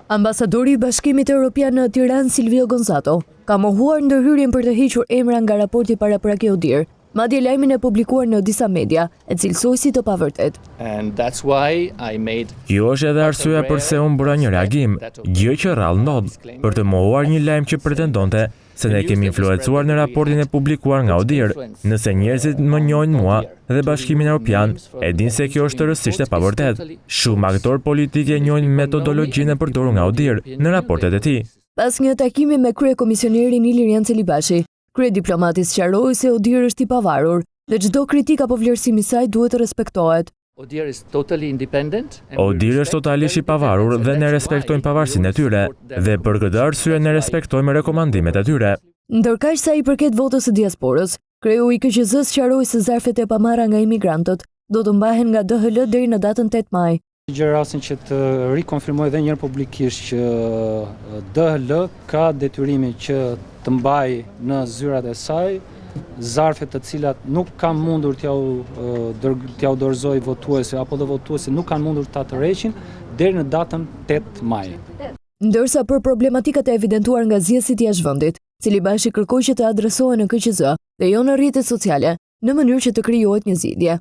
Ambasadori i Bashkimit Evropian në Tiranë, Silvio Gonzato, ka mohuar ndërhyrjen për të hequr emra nga raporti paraprake ODIHR, madje lajmin e publikuar në disa media, e cilësoi si të pavërtet. Kjo është edhe arsyeja pse unë bëra një reagim, gjë që rrallë ndodh, për të mohuar një lajm që pretendonte se ne kemi influencuar në raportin e publikuar nga ODIHR. Nëse njerëzit më njohin mua dhe Bashkimin Evropian, e din se kjo është rrësisht e pavërtet. Shumë aktorë politike njohin metodologjinë e përdorur nga ODIHR në raportet e tij. Pas një takimi me kryekomisionerin Ilirian Celibashi, kryediplomati sqaroi se ODIHR është i pavarur dhe çdo kritik apo vlerësim i saj duhet të respektohet. ODIHR është totalisht i pavarur dhe ne respektojmë pavarësinë e tyre, dhe për këtë arsye ne respektojmë rekomandimet e tyre. Ndërkaq sa i përket votës së diasporës, kreu i KQZ-s sqaroi se zarfet e pamarra nga imigrantët do të mbahen nga DHL deri në datën 8 maj. Gjë rastin që të rikonfirmoj edhe një herë publikisht që DHL ka detyrimin që të mbajë në zyrat e saj zarfet të cilat nuk kanë mundur t'ja u dorëzoj votuesi apo dhe votuesi nuk kanë mundur ta tërheqin deri në datën 8 maj. Ndërsa për problematikat e evidentuar nga zgjedhësit jashtëvendit, Celibashi kërkoi që të adresohen në KQZ dhe jo në rrjetet sociale, në mënyrë që të krijohet një zgjidhje.